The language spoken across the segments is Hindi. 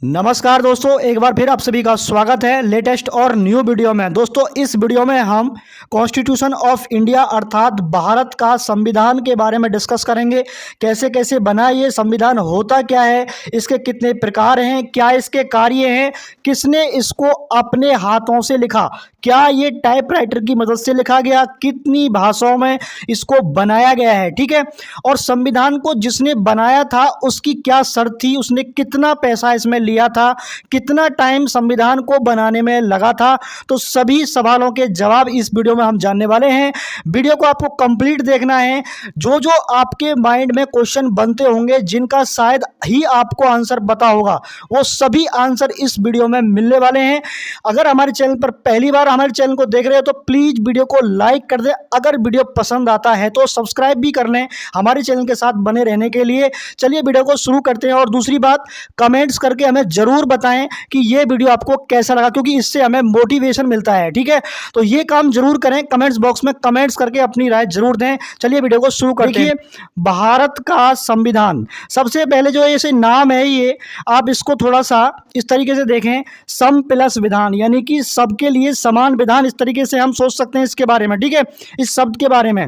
नमस्कार दोस्तों, एक बार फिर आप सभी का स्वागत है लेटेस्ट और न्यू वीडियो में। दोस्तों, इस वीडियो में हम कॉन्स्टिट्यूशन ऑफ इंडिया अर्थात भारत का संविधान के बारे में डिस्कस करेंगे। कैसे कैसे बना ये संविधान, होता क्या है, इसके कितने प्रकार हैं, क्या इसके कार्य हैं, किसने इसको अपने हाथों से लिखा, क्या ये टाइपराइटर की मदद से लिखा गया, कितनी भाषाओं में इसको बनाया गया है, ठीक है। और संविधान को जिसने बनाया था उसकी क्या शर्त थी, उसने कितना पैसा इसमें लिया था, कितना टाइम संविधान को बनाने में लगा था। तो सभी सवालों के जवाब इस वीडियो में हम जानने वाले हैं। वीडियो को आपको कंप्लीट देखना है। जो जो आपके माइंड में क्वेश्चन बनते होंगे जिनका शायद ही आपको आंसर पता होगा, वो सभी आंसर इस वीडियो में मिलने वाले हैं। अगर हमारे चैनल पर पहली बार हमारे चैनल को देख रहे हो तो प्लीज वीडियो को लाइक कर दे। अगर वीडियो पसंद आता है तो सब्सक्राइब भी कर लें हमारे चैनल के साथ बने रहने के लिए। चलिए वीडियो को शुरू करते हैं। और दूसरी बात, कमेंट्स करके हमें जरूर बताएं कि ये वीडियो आपको कैसा लगा, क्योंकि इससे हमें मोटिवेशन मिलता है, ठीक है। तो ये काम जरूर करें, कमेंट्स बॉक्स में कमेंट्स करके अपनी राय जरूर दें। चलिए वीडियो को शुरू करते हैं। भारत का संविधान, सबसे पहले जो ऐसे नाम है, ये आप इसको थोड़ा सा इस तरीके से देखें, सम प्लस विधान, यानी कि सबके लिए समान विधान। इस तरीके से हम सोच सकते हैं इसके बारे में, ठीक है, इस शब्द के बारे में।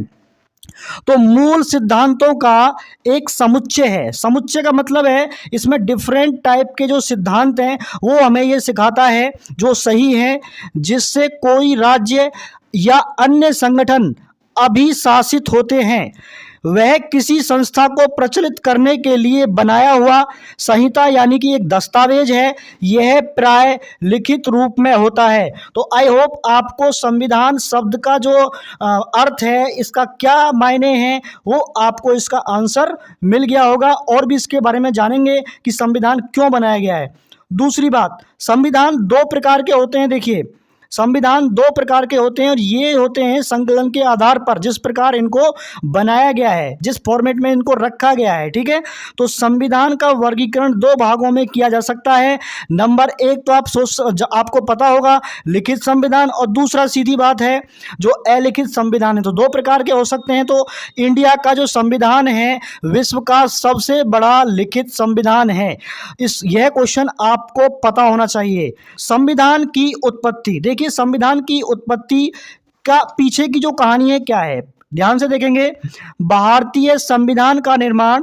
तो मूल सिद्धांतों का एक समुच्चय है। समुच्चय का मतलब है इसमें डिफरेंट टाइप के जो सिद्धांत हैं वो हमें ये सिखाता है जो सही है, जिससे कोई राज्य या अन्य संगठन अभिशासित होते हैं। वह किसी संस्था को प्रचलित करने के लिए बनाया हुआ संहिता यानी कि एक दस्तावेज है। यह प्राय लिखित रूप में होता है। तो आई होप आपको संविधान शब्द का जो अर्थ है, इसका क्या मायने हैं, वो आपको इसका आंसर मिल गया होगा। और भी इसके बारे में जानेंगे कि संविधान क्यों बनाया गया है। दूसरी बात, संविधान दो प्रकार के होते हैं। देखिए, संविधान दो प्रकार के होते हैं और ये होते हैं संकलन के आधार पर, जिस प्रकार इनको बनाया गया है, जिस फॉर्मेट में इनको रखा गया है, ठीक है। तो संविधान का वर्गीकरण दो भागों में किया जा सकता है। नंबर एक तो आपको पता होगा, लिखित संविधान, और दूसरा सीधी बात है जो अलिखित संविधान है। तो दो प्रकार के हो सकते हैं। तो इंडिया का जो संविधान है विश्व का सबसे बड़ा लिखित संविधान है। यह क्वेश्चन आपको पता होना चाहिए। संविधान की उत्पत्ति, देखिए संविधान की उत्पत्ति का पीछे की जो कहानी है क्या है, ध्यान से देखेंगे। भारतीय संविधान का निर्माण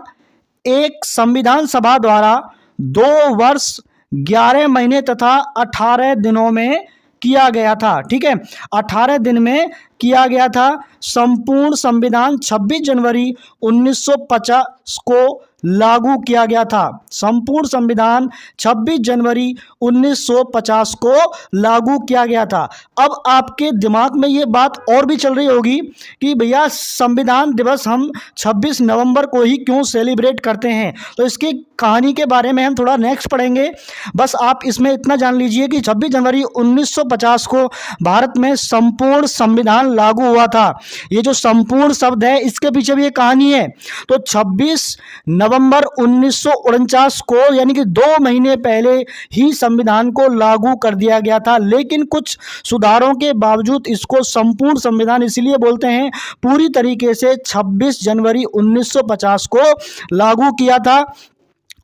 एक संविधान सभा द्वारा 2 वर्ष 11 महीने तथा 18 दिनों में किया गया था, ठीक है, 18 दिन में किया गया था। संपूर्ण संविधान 26 जनवरी 1950 को लागू किया गया था। संपूर्ण संविधान 26 जनवरी 1950 को लागू किया गया था। अब आपके दिमाग में ये बात और भी चल रही होगी कि भैया संविधान दिवस हम 26 नवंबर को ही क्यों सेलिब्रेट करते हैं। तो इसकी कहानी के बारे में हम थोड़ा नेक्स्ट पढ़ेंगे। बस आप इसमें इतना जान लीजिए कि 26 जनवरी 1950 को भारत में संपूर्ण संविधान लागू हुआ था। ये जो संपूर्ण शब्द है, इसके पीछे भी ये कहानी है। तो 26 नवंबर 1949 को, यानी कि 2 महीने पहले ही संविधान को लागू कर दिया गया था। लेकिन कुछ सुधारों के बावजूद इसको संपूर्ण संविधान इसलिए बोलते हैं, पूरी तरीके से 26 जनवरी 1950 को लागू किया था।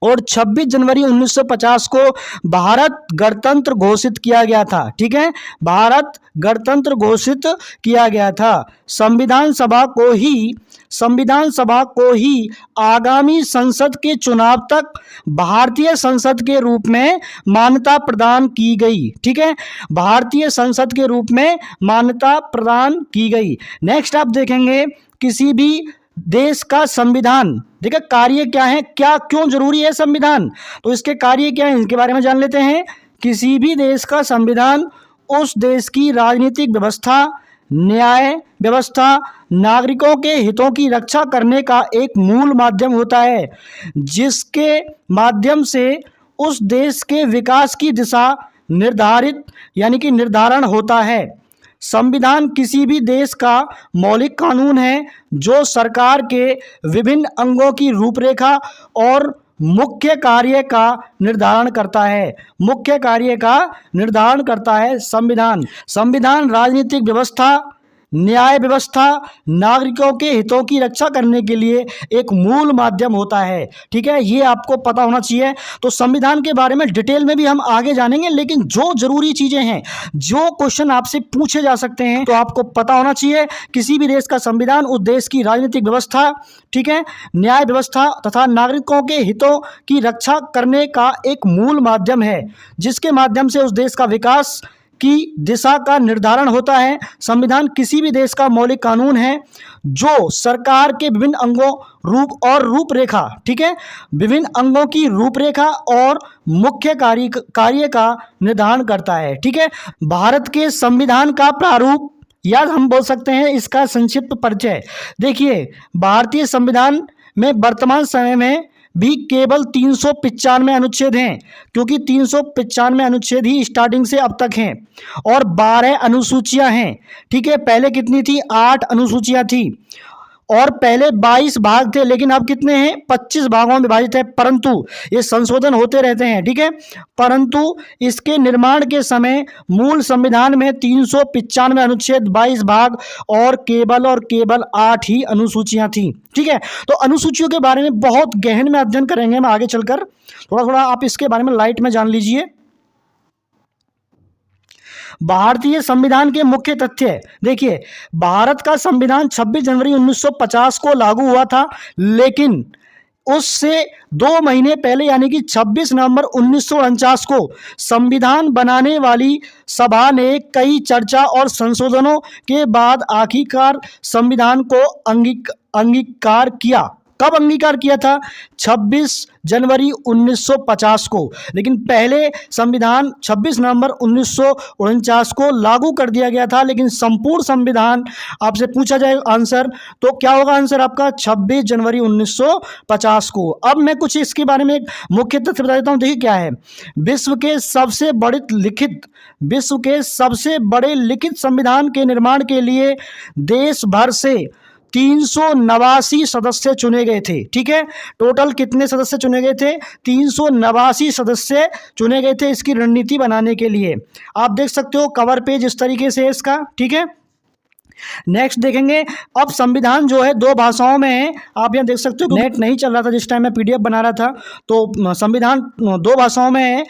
और 26 जनवरी 1950 को भारत गणतंत्र घोषित किया गया था, ठीक है, भारत गणतंत्र घोषित किया गया था। संविधान सभा को ही आगामी संसद के चुनाव तक भारतीय संसद के रूप में मान्यता प्रदान की गई, ठीक है, भारतीय संसद के रूप में मान्यता प्रदान की गई। नेक्स्ट आप देखेंगे, किसी भी देश का संविधान, देखिए कार्य क्या है, क्या क्यों जरूरी है संविधान, तो इसके कार्य क्या है, इनके बारे में जान लेते हैं। किसी भी देश का संविधान उस देश की राजनीतिक व्यवस्था, न्याय व्यवस्था, नागरिकों के हितों की रक्षा करने का एक मूल माध्यम होता है, जिसके माध्यम से उस देश के विकास की दिशा निर्धारण होता है। संविधान किसी भी देश का मौलिक कानून है जो सरकार के विभिन्न अंगों की रूपरेखा और मुख्य कार्य का निर्धारण करता है। मुख्य कार्य का निर्धारण करता है संविधान। संविधान राजनीतिक व्यवस्था, न्याय व्यवस्था नागरिकों के हितों की रक्षा करने के लिए एक मूल माध्यम होता है। ठीक है, ये आपको पता होना चाहिए। तो संविधान के बारे में डिटेल में भी हम आगे जानेंगे, लेकिन जो जरूरी चीजें हैं, जो क्वेश्चन आपसे पूछे जा सकते हैं, तो आपको पता होना चाहिए। किसी भी देश का संविधान उस देश की राजनीतिक व्यवस्था, ठीक है, न्याय व्यवस्था तथा नागरिकों के हितों की रक्षा करने का एक मूल माध्यम है, जिसके माध्यम से उस देश का विकास की दिशा का निर्धारण होता है। संविधान किसी भी देश का मौलिक कानून है जो सरकार के विभिन्न अंगों रूपरेखा, ठीक है, विभिन्न अंगों की रूपरेखा और मुख्य कार्य का निर्धारण करता है। ठीक है, भारत के संविधान का प्रारूप, या हम बोल सकते हैं इसका संक्षिप्त परिचय। देखिए, भारतीय संविधान में वर्तमान समय में भी केवल 395 अनुच्छेद हैं, क्योंकि 395 अनुच्छेद ही स्टार्टिंग से अब तक हैं, और 12 अनुसूचियां हैं। ठीक है, पहले कितनी थी? 8 अनुसूचियां थी, और पहले 22 भाग थे, लेकिन अब कितने हैं? 25 भागों में विभाजित है, परंतु ये संशोधन होते रहते हैं। ठीक है, परंतु इसके निर्माण के समय मूल संविधान में 395 अनुच्छेद, 22 भाग और केवल 8 ही अनुसूचियां थी। ठीक है, तो अनुसूचियों के बारे में बहुत गहन में अध्ययन करेंगे हम आगे चलकर। थोड़ा थोड़ा आप इसके बारे में लाइट में जान लीजिए। भारतीय संविधान के मुख्य तथ्य, देखिए, भारत का संविधान 26 जनवरी 1950 को लागू हुआ था, लेकिन उससे 2 महीने पहले यानी कि 26 नवंबर 1949 को संविधान बनाने वाली सभा ने कई चर्चा और संशोधनों के बाद आखिरकार संविधान को अंगीकार किया। कब अंगीकार किया था? 26 जनवरी 1950 को, लेकिन पहले संविधान 26 नवंबर 1949 को लागू कर दिया गया था। लेकिन संपूर्ण संविधान आपसे पूछा जाए आंसर, तो क्या होगा आंसर आपका? 26 जनवरी 1950 को। अब मैं कुछ इसके बारे में एक मुख्य तथ्य बता देता हूं। देखिए क्या है, विश्व के सबसे बड़े लिखित संविधान के निर्माण के लिए देश भर से 389 सदस्य चुने गए थे। ठीक है, टोटल कितने सदस्य चुने गए थे? 389 सदस्य चुने गए थे इसकी रणनीति बनाने के लिए। आप देख सकते हो कवर पेज इस तरीके से है इसका। ठीक है, नेक्स्ट देखेंगे। अब संविधान जो है 2 भाषाओं में है, आप यहाँ देख सकते हो। नेट नहीं चल रहा था जिस टाइम मैं PDF बना रहा था, तो संविधान 2 भाषाओं में है,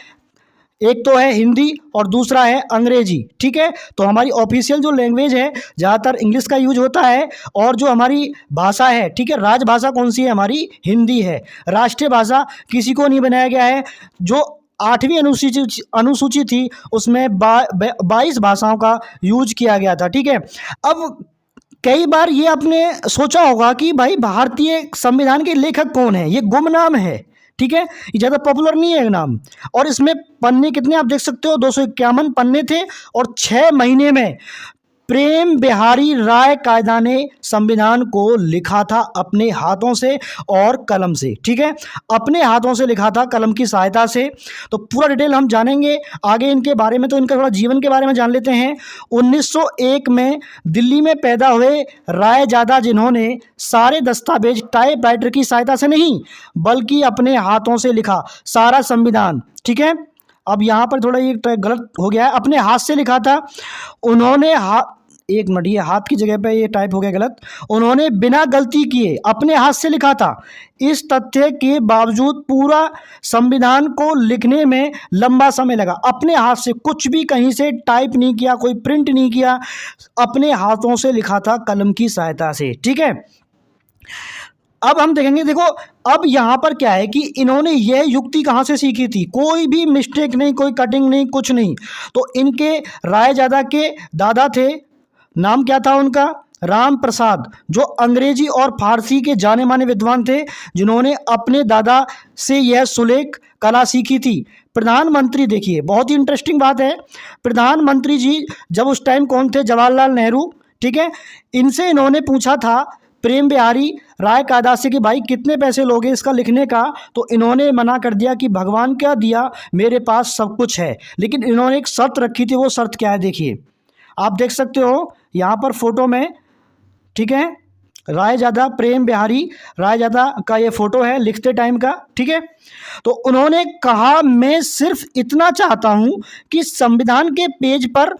एक तो है हिंदी और दूसरा है अंग्रेजी। ठीक है, तो हमारी ऑफिशियल जो लैंग्वेज है ज़्यादातर इंग्लिश का यूज होता है, और जो हमारी भाषा है, ठीक है, राजभाषा कौन सी है? हमारी हिंदी है। राष्ट्रीय भाषा किसी को नहीं बनाया गया है। जो 8वीं अनुसूची थी उसमें 22 भाषाओं का यूज किया गया था। ठीक है, अब कई बार ये आपने सोचा होगा कि भाई भारतीय संविधान के लेखक कौन है? ये गुमनाम है। ठीक है, ये ज़्यादा पॉपुलर नहीं है नाम। और इसमें पन्ने कितने आप देख सकते हो? 251 पन्ने थे, और 6 महीने में प्रेम बिहारी राय कायदा ने संविधान को लिखा था अपने हाथों से और कलम से। ठीक है, अपने हाथों से लिखा था कलम की सहायता से। तो पूरा डिटेल हम जानेंगे आगे इनके बारे में। तो इनका थोड़ा जीवन के बारे में जान लेते हैं। 1901 में दिल्ली में पैदा हुए रायजादा, जिन्होंने सारे दस्तावेज टाइपराइटर की सहायता से नहीं बल्कि अपने हाथों से लिखा सारा संविधान। ठीक है, अब यहाँ पर थोड़ा ये गलत हो गया है, अपने हाथ से लिखा था उन्होंने। एक मिनट, ये हाथ की जगह पे ये टाइप हो गया गलत। उन्होंने बिना गलती किए अपने हाथ से लिखा था। इस तथ्य के बावजूद पूरा संविधान को लिखने में लंबा समय लगा। अपने हाथ से, कुछ भी कहीं से टाइप नहीं किया, कोई प्रिंट नहीं किया, अपने हाथों से लिखा था कलम की सहायता से। ठीक है, अब हम देखेंगे। देखो, अब यहाँ पर क्या है कि इन्होंने यह युक्ति कहाँ से सीखी थी? कोई भी मिस्टेक नहीं, कोई कटिंग नहीं, कुछ नहीं। तो इनके रायजादा के दादा थे, नाम क्या था उनका? राम प्रसाद, जो अंग्रेजी और फारसी के जाने माने विद्वान थे, जिन्होंने अपने दादा से यह सुलेख कला सीखी थी। प्रधानमंत्री, देखिए बहुत ही इंटरेस्टिंग बात है, प्रधानमंत्री जी जब उस टाइम कौन थे? जवाहरलाल नेहरू। ठीक है, इनसे इन्होंने पूछा था प्रेम बिहारी राय कायदा से कि भाई कितने पैसे लोगे इसका लिखने का? तो इन्होंने मना कर दिया कि भगवान क्या दिया, मेरे पास सब कुछ है। लेकिन इन्होंने एक शर्त रखी थी। वो शर्त क्या है? देखिए, आप देख सकते हो यहाँ पर फोटो में। ठीक है, रायजादा, प्रेम बिहारी रायजादा का ये फोटो है लिखते टाइम का। ठीक है, तो उन्होंने कहा, मैं सिर्फ इतना चाहता हूँ कि संविधान के पेज पर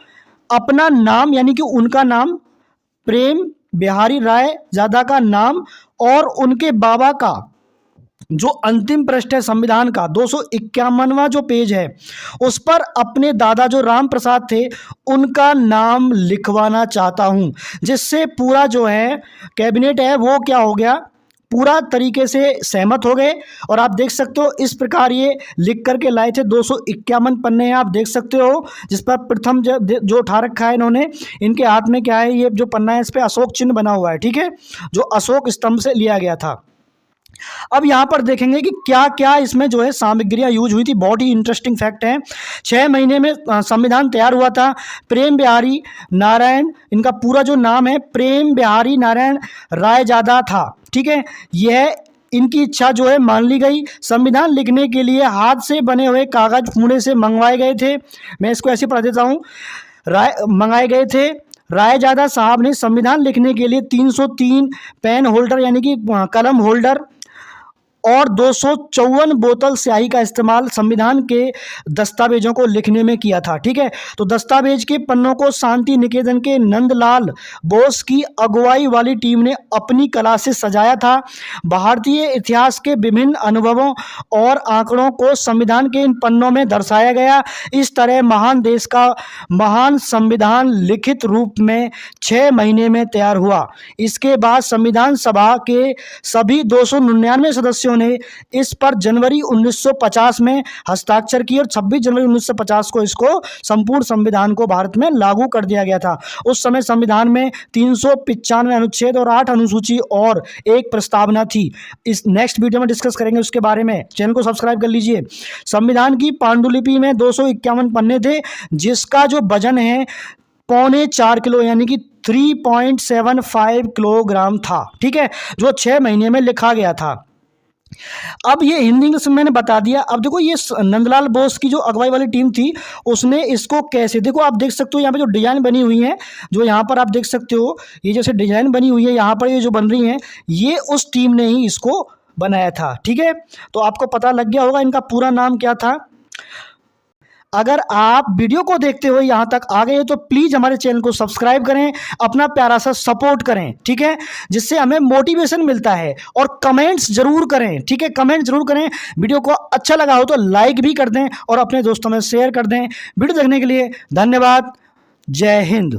अपना नाम, यानी कि उनका नाम प्रेम बिहारी राय ज़्यादा का नाम और उनके बाबा का जो अंतिम पृष्ठ है संविधान का 251वां जो पेज है, उस पर अपने दादा जो राम प्रसाद थे उनका नाम लिखवाना चाहता हूं, जिससे पूरा जो है कैबिनेट है वो क्या हो गया, पूरा तरीके से सहमत हो गए। और आप देख सकते हो इस प्रकार ये लिख करके लाए थे। 251 पन्ने हैं, आप देख सकते हो, जिस पर प्रथम जो उठा रखा है इन्होंने, इनके हाथ में क्या है, ये जो पन्ना है इस पर अशोक चिन्ह बना हुआ है, ठीक है, जो अशोक स्तंभ से लिया गया था। अब यहाँ पर देखेंगे कि क्या क्या इसमें जो है सामग्रियाँ यूज हुई थी। बहुत ही इंटरेस्टिंग फैक्ट है। 6 महीने में संविधान तैयार हुआ था। प्रेम बिहारी नारायण, इनका पूरा जो नाम है प्रेम बिहारी नारायण रायजादा था, ठीक है। यह इनकी इच्छा जो है मान ली गई। संविधान लिखने के लिए हाथ से बने हुए कागज पुणे से मंगवाए गए थे। मैं इसको ऐसे पढ़ देता हूँ, मंगाए गए थे। रायजादा साहब ने संविधान लिखने के लिए 303 पेन होल्डर यानी कि कलम होल्डर और 254 बोतल स्याही का इस्तेमाल संविधान के दस्तावेजों को लिखने में किया था, ठीक है। तो दस्तावेज के पन्नों को शांति निकेतन के नंदलाल बोस की अगुवाई वाली टीम ने अपनी कला से सजाया था। भारतीय इतिहास के विभिन्न अनुभवों और आंकड़ों को संविधान के इन पन्नों में दर्शाया गया। इस तरह महान देश का महान संविधान लिखित रूप में 6 महीने में तैयार हुआ। इसके बाद संविधान सभा के सभी 299 सदस्यों ने इस पर जनवरी 1950 में हस्ताक्षर किए और 26 जनवरी 1950 को इसको संपूर्ण संविधान को भारत में लागू कर दिया गया था। उस समय संविधान में 395 अनुच्छेद और 8 अनुसूची और एक प्रस्तावना थी। इस नेक्स्ट वीडियो में डिस्कस करेंगे उसके बारे में। चैनल को सब्सक्राइब कर लीजिए। संविधान की पांडुलिपि में 251 पन्ने थे, जिसका जो वजन है 3.25 किलो यानी कि 3.75 किलोग्राम था, ठीक है, जो 6 महीने में लिखा गया था। अब ये हिंदी इंग्लिश में मैंने बता दिया। अब देखो ये नंदलाल बोस की जो अगुवाई वाली टीम थी उसने इसको कैसे, देखो आप देख सकते हो यहाँ पे जो डिजाइन बनी हुई है, जो यहाँ पर आप देख सकते हो ये जैसे डिजाइन बनी हुई है यहाँ पर, ये जो बन रही है ये उस टीम ने ही इसको बनाया था, ठीक है। तो आपको पता लग गया होगा इनका पूरा नाम क्या था। अगर आप वीडियो को देखते हुए यहाँ तक आ गए तो प्लीज़ हमारे चैनल को सब्सक्राइब करें, अपना प्यारा सा सपोर्ट करें, ठीक है, जिससे हमें मोटिवेशन मिलता है। और कमेंट्स जरूर करें, ठीक है, कमेंट जरूर करें। वीडियो को अच्छा लगा हो तो लाइक भी कर दें और अपने दोस्तों में शेयर कर दें। वीडियो देखने के लिए धन्यवाद। जय हिंद।